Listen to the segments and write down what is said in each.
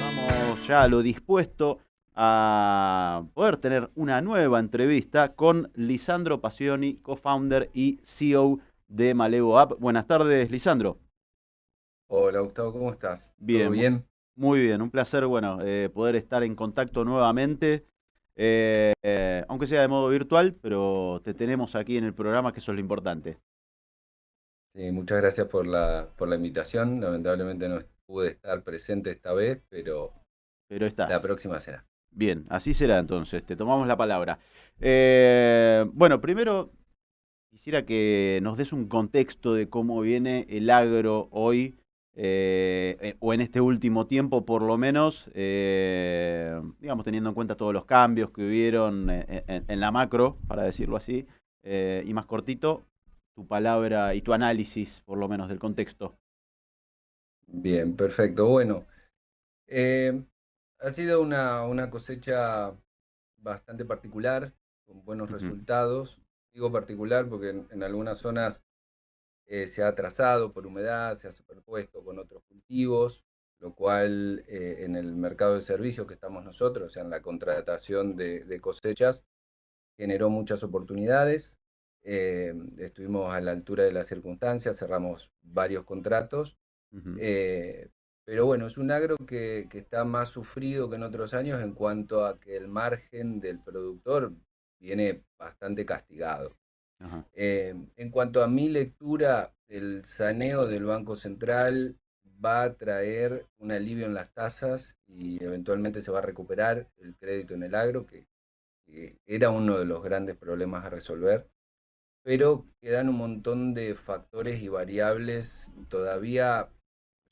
Vamos ya a lo dispuesto a poder tener una nueva entrevista con Lisandro Pacioni, co-founder y CEO de Malevo App. Buenas tardes, Lisandro. Hola Gustavo, ¿cómo estás? ¿Todo Bien, bien? muy bien. Un placer, bueno, poder estar en contacto nuevamente, aunque sea de modo virtual, pero te tenemos aquí en el programa, que eso es lo importante. Sí, muchas gracias por la invitación. Lamentablemente no pude estar presente esta vez, pero Pero la estás. próxima será. Bien, así será entonces, te tomamos la palabra. Bueno, primero quisiera que nos des un contexto de cómo viene el agro hoy, o en este último tiempo por lo menos, digamos, teniendo en cuenta todos los cambios que hubieron en la macro, para decirlo así, y más cortito, tu palabra y tu análisis, por lo menos, del contexto. Bien, perfecto. Bueno, eh, ha sido una cosecha bastante particular, con buenos Ujú, resultados. Digo particular porque en algunas zonas se ha atrasado por humedad, se ha superpuesto con otros cultivos, lo cual en el mercado de servicios que estamos nosotros, o sea, en la contratación de cosechas, generó muchas oportunidades. Estuvimos a la altura de las circunstancias, cerramos varios contratos. ujú, eh, pero bueno, es un agro que está más sufrido que en otros años en cuanto a que el margen del productor viene bastante castigado. ajá, En cuanto a mi lectura, el saneo del Banco Central va a traer un alivio en las tasas y eventualmente se va a recuperar el crédito en el agro, que era uno de los grandes problemas a resolver, pero quedan un montón de factores y variables todavía,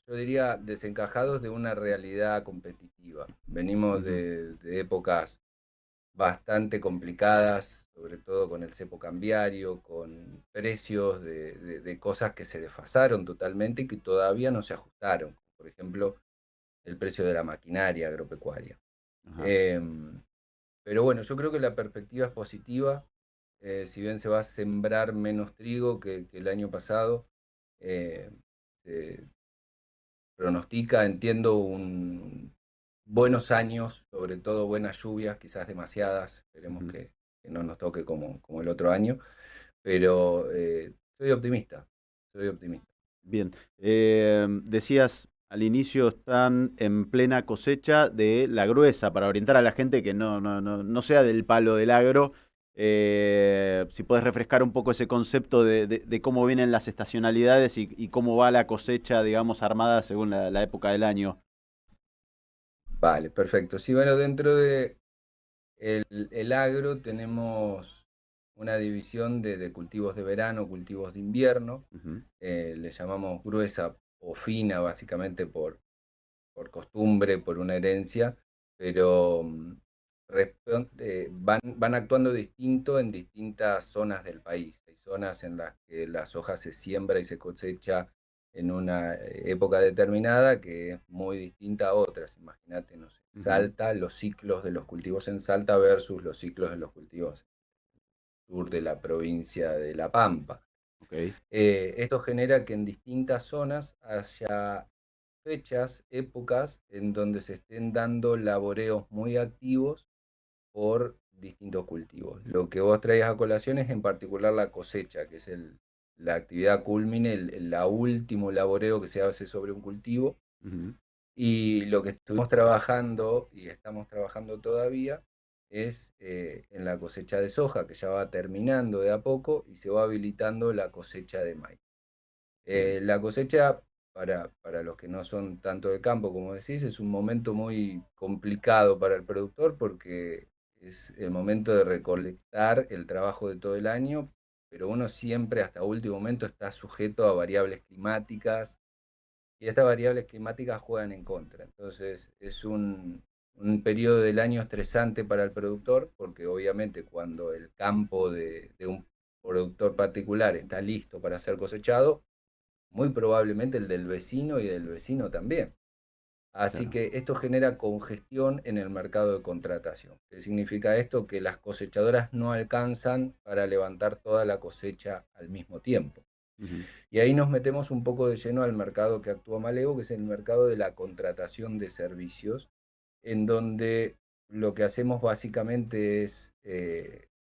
yo diría, desencajados de una realidad competitiva. Venimos ujú, de épocas bastante complicadas, sobre todo con el cepo cambiario, con precios de cosas que se desfasaron totalmente y que todavía no se ajustaron, como por ejemplo el precio de la maquinaria agropecuaria. ajá. Em, pero bueno, yo creo que la perspectiva es positiva. Si bien se va a sembrar menos trigo que el año pasado, eh, se pronostica, entiendo, buenos años, sobre todo buenas lluvias, quizás demasiadas, esperemos Ujú. que no nos toque como el otro año, pero soy optimista, soy optimista. Bien, decías al inicio están en plena cosecha de la gruesa, para orientar a la gente que no sea del palo del agro, si puedes refrescar un poco ese concepto de cómo vienen las estacionalidades y cómo va la cosecha, digamos, armada según la época del año. Vale, perfecto. Sí, bueno, dentro de el agro tenemos una división de cultivos de verano, cultivos de invierno. Ujú, Le llamamos gruesa o fina, básicamente por costumbre, por una herencia, pero van actuando distinto en distintas zonas del país. Hay zonas en las que la soja se siembra y se cosecha en una época determinada que es muy distinta a otras. Imagínate, no sé, ujú, Salta, los ciclos de los cultivos en Salta versus los ciclos de los cultivos sur de la provincia de La Pampa. ok, Esto genera que en distintas zonas haya fechas, épocas en donde se estén dando laboreos muy activos por distintos cultivos. Lo que vos traías a colación es en particular la cosecha, que es la actividad culmine, la último laboreo que se hace sobre un cultivo. ujú, Y lo que estuvimos trabajando y estamos trabajando todavía es en la cosecha de soja, que ya va terminando de a poco y se va habilitando la cosecha de maíz. bien, La cosecha, para los que no son tanto de campo, como decís, es un momento muy complicado para el productor porque es el momento de recolectar el trabajo de todo el año, pero uno siempre hasta último momento está sujeto a variables climáticas y estas variables climáticas juegan en contra. Entonces es un periodo del año estresante para el productor porque obviamente cuando el campo de un productor particular está listo para ser cosechado, muy probablemente el del vecino y del vecino también. Así claro. que esto genera congestión en el mercado de contratación. ¿Qué significa esto? Que las cosechadoras no alcanzan para levantar toda la cosecha al mismo tiempo. Ujú. Y ahí nos metemos un poco de lleno al mercado que actúa Malevo, que es el mercado de la contratación de servicios, en donde lo que hacemos básicamente es,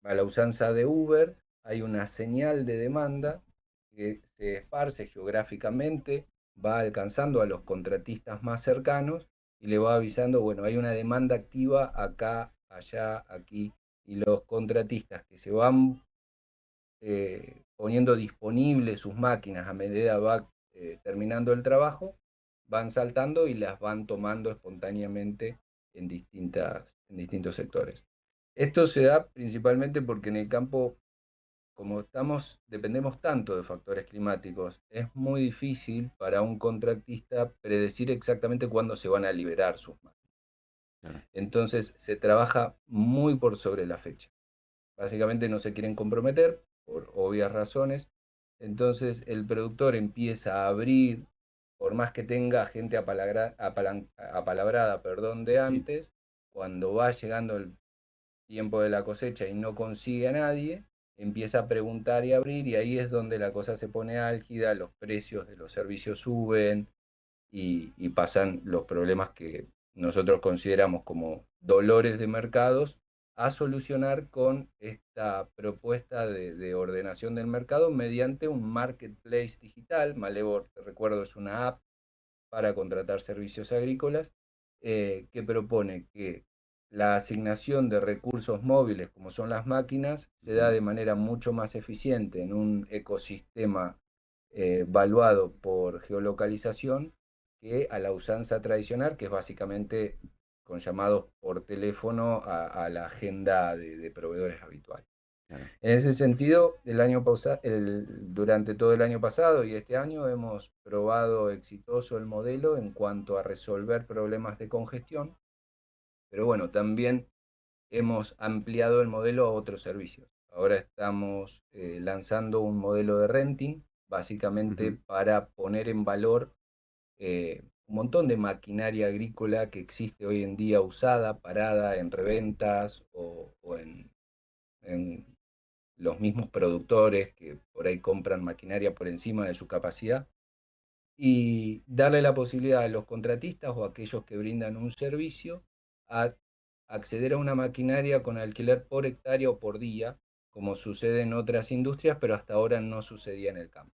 a la usanza de Uber, hay una señal de demanda que se esparce geográficamente, va alcanzando a los contratistas más cercanos y le va avisando, bueno, hay una demanda activa acá, allá, aquí, y los contratistas que se van poniendo disponibles sus máquinas a medida va terminando el trabajo, van saltando y las van tomando espontáneamente en distintos sectores. Esto se da principalmente porque en el campo, como dependemos tanto de factores climáticos, es muy difícil para un contratista predecir exactamente cuándo se van a liberar sus máquinas. Claro. Entonces se trabaja muy por sobre la fecha. Básicamente no se quieren comprometer por obvias razones. Entonces el productor empieza a abrir, por más que tenga gente apalabrada, perdón, de Sí. antes, cuando va llegando el tiempo de la cosecha y no consigue a nadie, empieza a preguntar y abrir, y ahí es donde la cosa se pone álgida, los precios de los servicios suben y pasan los problemas que nosotros consideramos como dolores de mercados a solucionar con esta propuesta de ordenación del mercado mediante un marketplace digital. Malevor, te recuerdo, es una app para contratar servicios agrícolas, que propone que la asignación de recursos móviles, como son las máquinas, se da Ujú. de manera mucho más eficiente en un ecosistema valuado por geolocalización que a la usanza tradicional, que es básicamente con llamados por teléfono a la agenda de proveedores habituales. Claro. En ese sentido, durante todo el año pasado y este año hemos probado exitoso el modelo en cuanto a resolver problemas de congestión, pero bueno, también hemos ampliado el modelo a otros servicios. Ahora estamos lanzando un modelo de renting, básicamente Ujú. para poner en valor un montón de maquinaria agrícola que existe hoy en día usada, parada en reventas o en los mismos productores que por ahí compran maquinaria por encima de su capacidad, y darle la posibilidad a los contratistas o a aquellos que brindan un servicio a acceder a una maquinaria con alquiler por hectárea o por día, como sucede en otras industrias, pero hasta ahora no sucedía en el campo.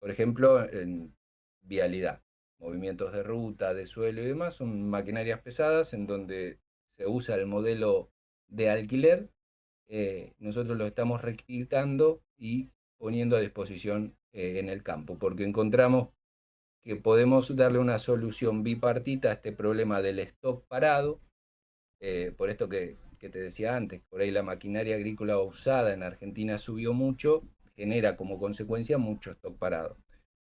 Por ejemplo, en vialidad, movimientos de ruta, de suelo y demás, son maquinarias pesadas en donde se usa el modelo de alquiler. Nosotros lo estamos replicando y poniendo a disposición en el campo, porque encontramos que podemos darle una solución bipartita a este problema del stock parado, por esto que te decía antes, por ahí la maquinaria agrícola usada en Argentina subió mucho, genera como consecuencia mucho stock parado.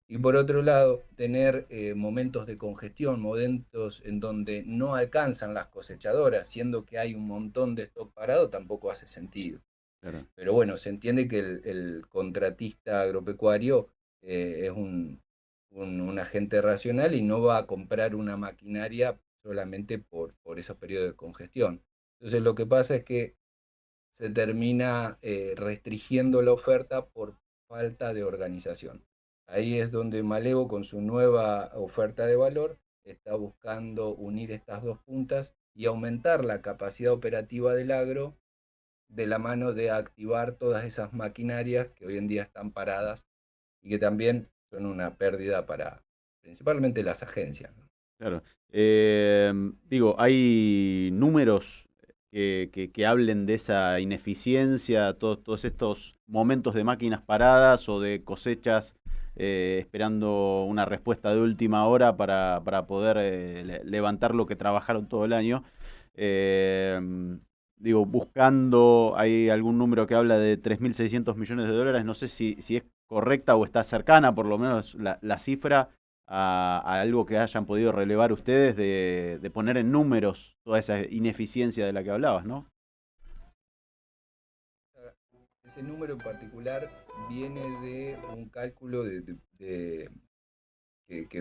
Y por otro lado, tener momentos de congestión, momentos en donde no alcanzan las cosechadoras, siendo que hay un montón de stock parado, tampoco hace sentido. Claro. Pero bueno, se entiende que el contratista agropecuario es un agente racional y no va a comprar una maquinaria solamente por esos periodos de congestión. Entonces lo que pasa es que se termina restringiendo la oferta por falta de organización. Ahí es donde Malevo, con su nueva oferta de valor, está buscando unir estas dos puntas y aumentar la capacidad operativa del agro de la mano de activar todas esas maquinarias que hoy en día están paradas y que también son una pérdida para principalmente las agencias, ¿no? Claro. Digo, ¿hay números que hablen de esa ineficiencia, todos estos momentos de máquinas paradas o de cosechas esperando una respuesta de última hora para poder levantar lo que trabajaron todo el año? Em, Digo, buscando, hay algún número que habla de 3.600 millones de dólares, no sé si es correcta o está cercana, por lo menos la cifra a algo que hayan podido relevar ustedes de poner en números toda esa ineficiencia de la que hablabas, ¿no? Ese número en particular viene de un cálculo que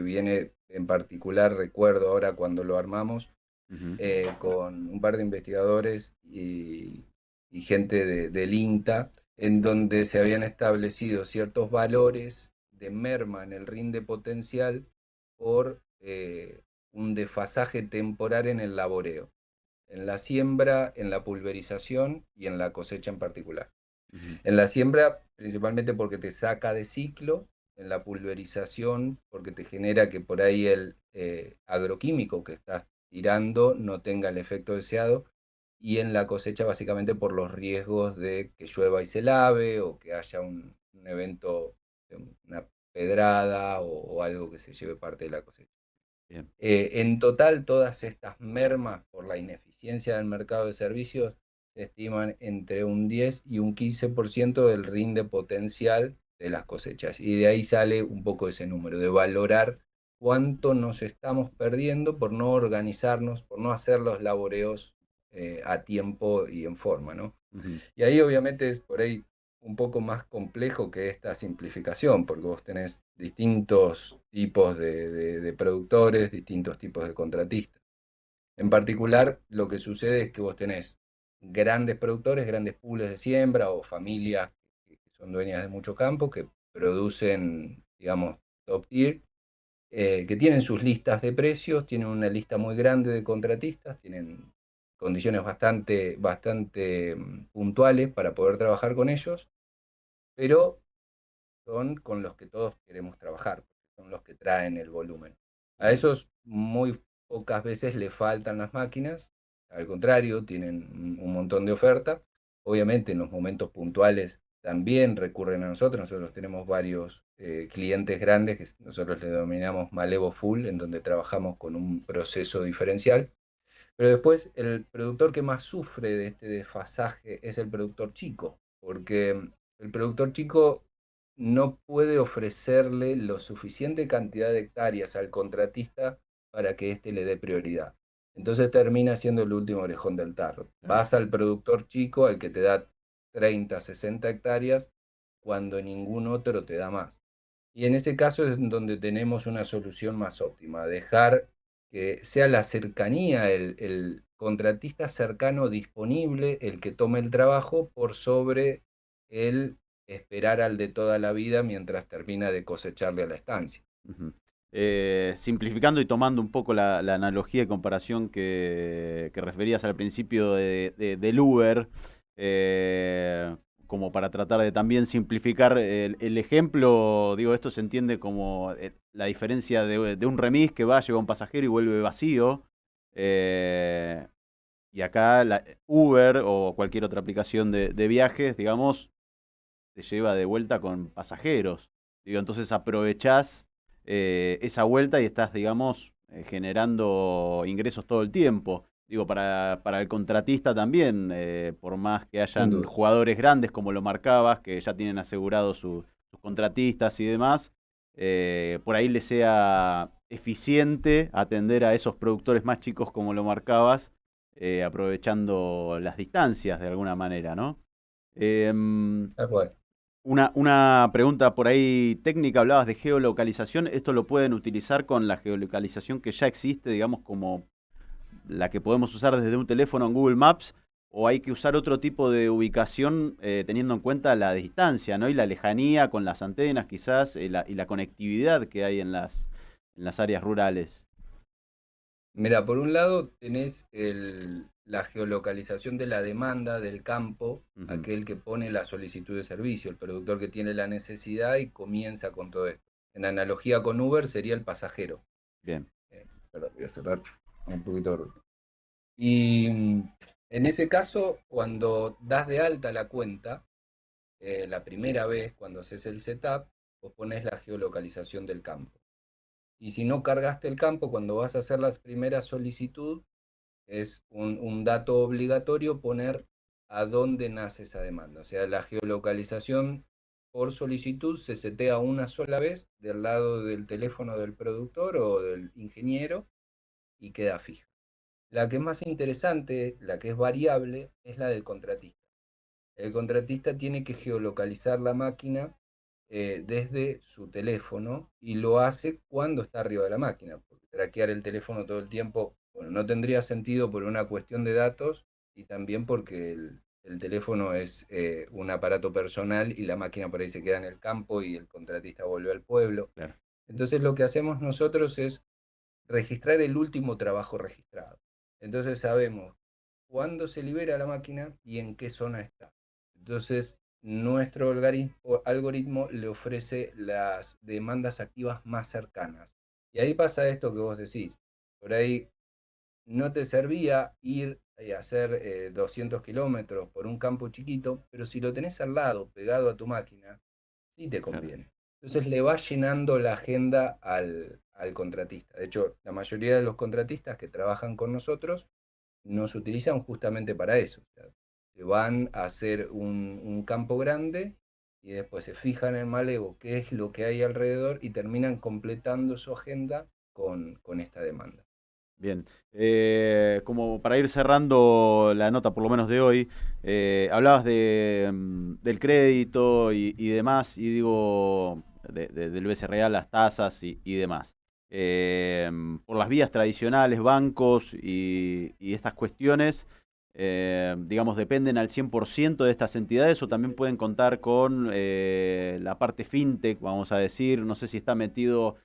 viene en particular, recuerdo ahora cuando lo armamos, Ujú. con un par de investigadores y gente del INTA, en donde se habían establecido ciertos valores de merma en el rinde potencial por un desfasaje temporal en el laboreo, en la siembra, en la pulverización y en la cosecha en particular. Ujú. En la siembra, principalmente porque te saca de ciclo, en la pulverización, porque te genera que por ahí el agroquímico que estás tirando no tenga el efecto deseado, y en la cosecha básicamente por los riesgos de que llueva y se lave, o que haya un evento, una pedrada o algo que se lleve parte de la cosecha. Bien. En total, todas estas mermas por la ineficiencia del mercado de servicios se estiman entre un 10 y un 15% del rinde potencial de las cosechas. Y de ahí sale un poco ese número, de valorar cuánto nos estamos perdiendo por no organizarnos, por no hacer los laboreos a tiempo y en forma, ¿no? Ujú. Y ahí obviamente es por ahí un poco más complejo que esta simplificación, porque vos tenés distintos tipos de productores, distintos tipos de contratistas. En particular, lo que sucede es que vos tenés grandes productores, grandes pools de siembra o familias que son dueñas de mucho campo, que producen, digamos, top tier, que tienen sus listas de precios, tienen una lista muy grande de contratistas, tienen condiciones bastante puntuales para poder trabajar con ellos, pero son con los que todos queremos trabajar, porque son los que traen el volumen. A Bien. esos muy pocas veces le faltan las máquinas, al contrario, tienen un montón de oferta. Obviamente en los momentos puntuales también recurren a nosotros tenemos varios clientes grandes que nosotros le denominamos Malevo Full, en donde trabajamos con un proceso diferencial. Pero después el productor que más sufre de este desfasaje es el productor chico, porque el productor chico no puede ofrecerle lo suficiente cantidad de hectáreas al contratista para que éste le dé prioridad. Entonces termina siendo el último orejón del tarro. Claro. Vas al productor chico, al que te da 30, 60 hectáreas, cuando ningún otro te da más. Y en ese caso es donde tenemos una solución más óptima, dejar que sea la cercanía, el contratista cercano disponible, el que tome el trabajo por sobre el esperar al de toda la vida mientras termina de cosecharle a la estancia. Ujú. Simplificando y tomando un poco la analogía y comparación que referías al principio del Uber, como para tratar de también simplificar el ejemplo, digo, esto se entiende como la diferencia de un remis que va, lleva un pasajero y vuelve vacío. eh, y acá Uber o cualquier otra aplicación de viajes, digamos, te lleva de vuelta con pasajeros. Digo, entonces aprovechás esa vuelta y estás, digamos, generando ingresos todo el tiempo. Digo, para el contratista también, por más que Sin hayan duda. jugadores grandes como lo marcabas, que ya tienen asegurados sus contratistas y demás, por ahí le sea eficiente atender a esos productores más chicos como lo marcabas, aprovechando las distancias de alguna manera, ¿no? Em, Tal cual. una pregunta por ahí técnica, hablabas de geolocalización. ¿Esto lo pueden utilizar con la geolocalización que ya existe, digamos, como la que podemos usar desde un teléfono en Google Maps? ¿O hay que usar otro tipo de ubicación teniendo en cuenta la distancia, ¿no? Y la lejanía con las antenas, quizás, y la conectividad que hay en las áreas rurales? Mira, por un lado tenés la geolocalización de la demanda del campo, Ujú. aquel que pone la solicitud de servicio, el productor que tiene la necesidad y comienza con todo esto. En analogía con Uber sería el pasajero. Bien. Perdón, voy a cerrar un poquito de ruido. Y en ese caso, cuando das de alta la cuenta, la primera vez cuando haces el setup, vos pones la geolocalización del campo. Y si no cargaste el campo, cuando vas a hacer la primera solicitud, es un dato obligatorio poner a dónde nace esa demanda. O sea, la geolocalización por solicitud se setea una sola vez del lado del teléfono del productor o del ingeniero y queda fija. La que es más interesante, la que es variable, es la del contratista. El contratista tiene que geolocalizar la máquina desde su teléfono y lo hace cuando está arriba de la máquina, porque traquear el teléfono todo el tiempo, bueno, no tendría sentido por una cuestión de datos y también porque el teléfono es un aparato personal y la máquina por ahí se queda en el campo y el contratista vuelve al pueblo. Claro, Entonces lo que hacemos nosotros es registrar el último trabajo registrado. Entonces sabemos cuándo se libera la máquina y en qué zona está. Entonces nuestro algoritmo le ofrece las demandas activas más cercanas. Y ahí pasa esto que vos decís. Por ahí no te servía ir y hacer 200 kilómetros por un campo chiquito, pero si lo tenés al lado, pegado a tu máquina, sí te claro. conviene. Entonces le va llenando la agenda al contratista. De hecho, la mayoría de los contratistas que trabajan con nosotros nos utilizan justamente para eso. O sea, que van a hacer un campo grande y después se fijan en Malevo qué es lo que hay alrededor y terminan completando su agenda con esta demanda. Bien, como para ir cerrando la nota, por lo menos de hoy, hablabas del crédito y demás, y digo, del BC Real, las tasas y demás. Por las vías tradicionales, bancos y estas cuestiones, digamos, dependen al 100% de estas entidades o también pueden contar con la parte fintech, vamos a decir, no sé si está metido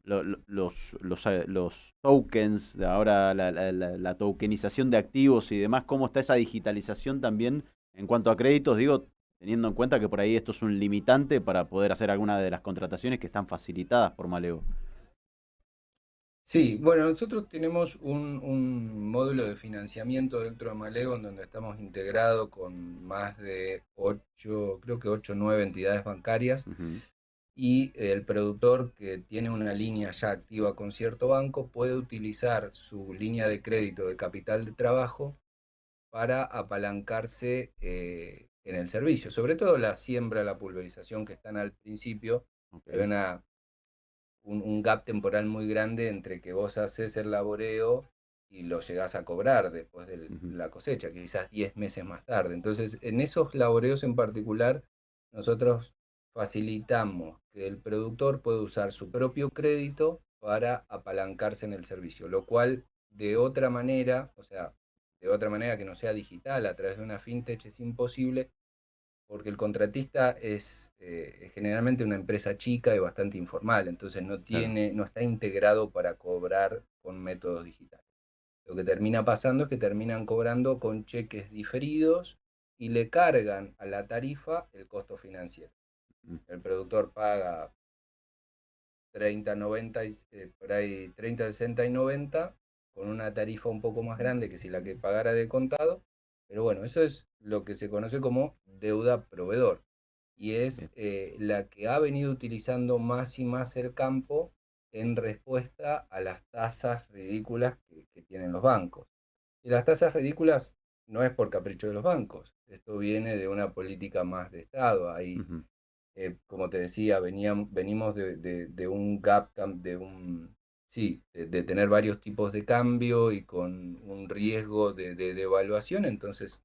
los tokens, de ahora la tokenización de activos y demás, cómo está esa digitalización también en cuanto a créditos, digo, teniendo en cuenta que por ahí esto es un limitante para poder hacer alguna de las contrataciones que están facilitadas por Maleo. Sí, bueno, nosotros tenemos un módulo de financiamiento dentro de Malego en donde estamos integrados con más de 8, creo que 8 o 9 entidades bancarias Ujú, y el productor que tiene una línea ya activa con cierto banco puede utilizar su línea de crédito de capital de trabajo para apalancarse en el servicio, sobre todo la siembra, la pulverización que están al principio. Hay ok, un gap temporal muy grande entre que vos haces el laboreo y lo llegás a cobrar después de ujú, la cosecha, quizás 10 meses más tarde. Entonces, en esos laboreos en particular, nosotros facilitamos que el productor pueda usar su propio crédito para apalancarse en el servicio, lo cual de otra manera, o sea, de otra manera que no sea digital, a través de una fintech es imposible, porque el contratista es generalmente una empresa chica y bastante informal, entonces claro, no está integrado para cobrar con métodos digitales. Lo que termina pasando es que terminan cobrando con cheques diferidos y le cargan a la tarifa el costo financiero. mm, El productor paga 30, 90, por ahí 30, 60 y 90, con una tarifa un poco más grande que si la que pagara de contado. Pero bueno, eso es lo que se conoce como deuda proveedor. Y es bien, la que ha venido utilizando más y más el campo en respuesta a las tasas ridículas que tienen los bancos. Y las tasas ridículas no es por capricho de los bancos, esto viene de una política más de Estado. Hay ujú, como te decía, venimos de un gap, sí, de tener varios tipos de cambio y con un riesgo de devaluación, entonces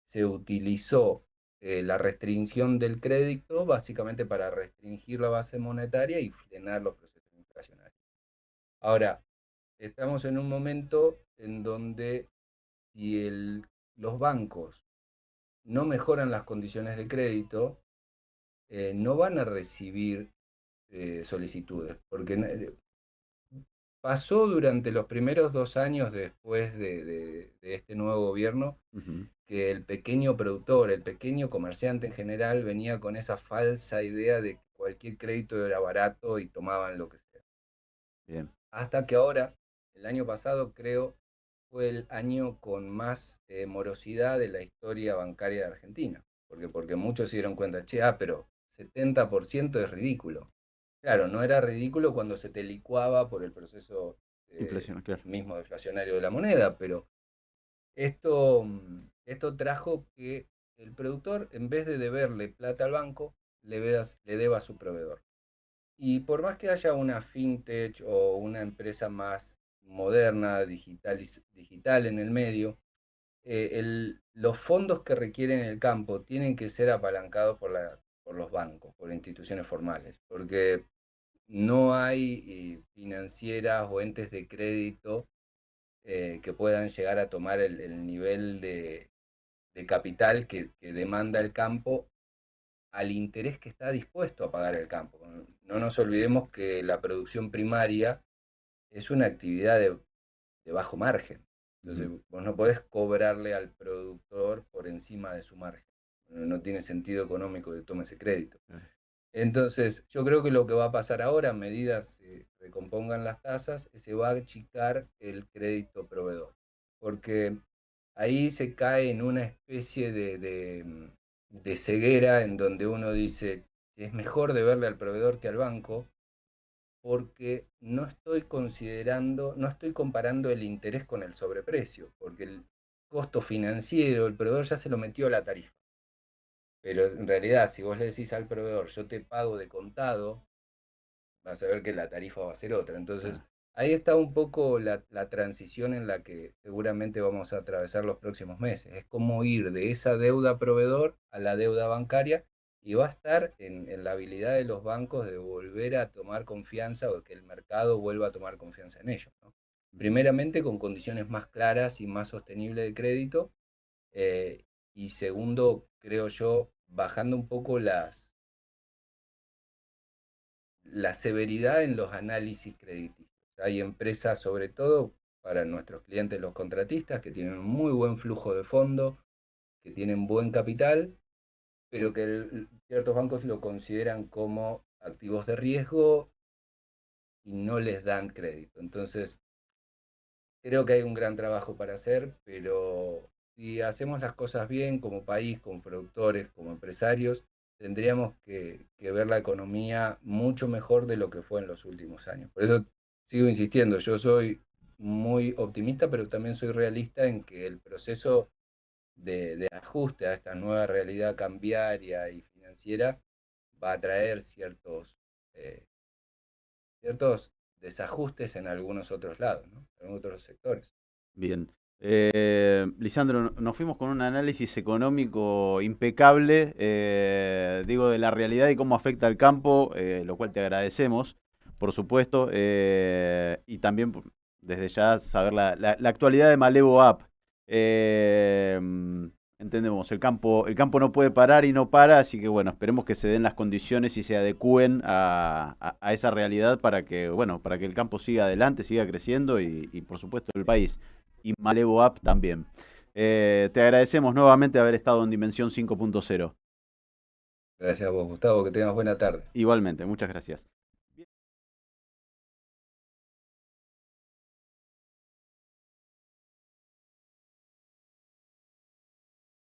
se utilizó la restricción del crédito básicamente para restringir la base monetaria y frenar los procesos inflacionarios. Ahora, estamos en un momento en donde si los bancos no mejoran las condiciones de crédito, no van a recibir solicitudes, porque pasó durante los primeros 2 años después de este nuevo gobierno ujú, que el pequeño productor, el pequeño comerciante en general venía con esa falsa idea de que cualquier crédito era barato y tomaban lo que sea. bien, Hasta que ahora, el año pasado creo, fue el año con más morosidad de la historia bancaria de Argentina. Porque muchos se dieron cuenta, che, pero 70% es ridículo. Claro, no era ridículo cuando se te licuaba por el proceso inflación, claro, mismo deflacionario de la moneda, pero esto trajo que el productor, en vez de deberle plata al banco, le deba a su proveedor. Y por más que haya una fintech o una empresa más moderna, digital en el medio, los fondos que requieren el campo tienen que ser apalancados por los bancos, por instituciones formales, porque no hay financieras o entes de crédito que puedan llegar a tomar el nivel de capital que demanda el campo al interés que está dispuesto a pagar el campo. No nos olvidemos que la producción primaria es una actividad de bajo margen. Entonces, vos no podés cobrarle al productor por encima de su margen. No tiene sentido económico que tome ese crédito. Entonces, yo creo que lo que va a pasar ahora, a medida se recompongan las tasas, se va a achicar el crédito proveedor. Porque ahí se cae en una especie de ceguera en donde uno dice, es mejor deberle al proveedor que al banco, porque no estoy considerando, no estoy comparando el interés con el sobreprecio, porque el costo financiero, el proveedor ya se lo metió a la tarifa. Pero en realidad, si vos le decís al proveedor, yo te pago de contado, vas a ver que la tarifa va a ser otra. Entonces, ahí está un poco la transición en la que seguramente vamos a atravesar los próximos meses. Es como ir de esa deuda proveedor a la deuda bancaria, y va a estar en la habilidad de los bancos de volver a tomar confianza, o que el mercado vuelva a tomar confianza en ellos, ¿no? Primeramente con condiciones más claras y más sostenibles de crédito, eh, y segundo, creo yo, bajando un poco la severidad en los análisis crediticios. Hay empresas, sobre todo para nuestros clientes, los contratistas, que tienen un muy buen flujo de fondo, que tienen buen capital, pero que ciertos bancos lo consideran como activos de riesgo y no les dan crédito. Entonces, creo que hay un gran trabajo para hacer, pero si hacemos las cosas bien como país, como productores, como empresarios, tendríamos que ver la economía mucho mejor de lo que fue en los últimos años. Por eso sigo insistiendo, yo soy muy optimista, pero también soy realista en que el proceso de ajuste a esta nueva realidad cambiaria y financiera va a traer eh, ciertos desajustes en algunos otros lados, ¿no? En otros sectores. Bien. Lisandro, nos fuimos con un análisis económico impecable, digo, de la realidad y cómo afecta al campo, lo cual te agradecemos, por supuesto, y también desde ya saber la actualidad de Malevo App. Eh, Entendemos, el campo no puede parar y no para, así que bueno, esperemos que se den las condiciones y se adecúen a esa realidad para que, bueno, para que el campo siga adelante, siga creciendo y por supuesto el país y Malevo App también. Te agradecemos nuevamente haber estado en Dimensión 5.0. Gracias a vos, Gustavo, que tengas buena tarde. Igualmente, muchas gracias.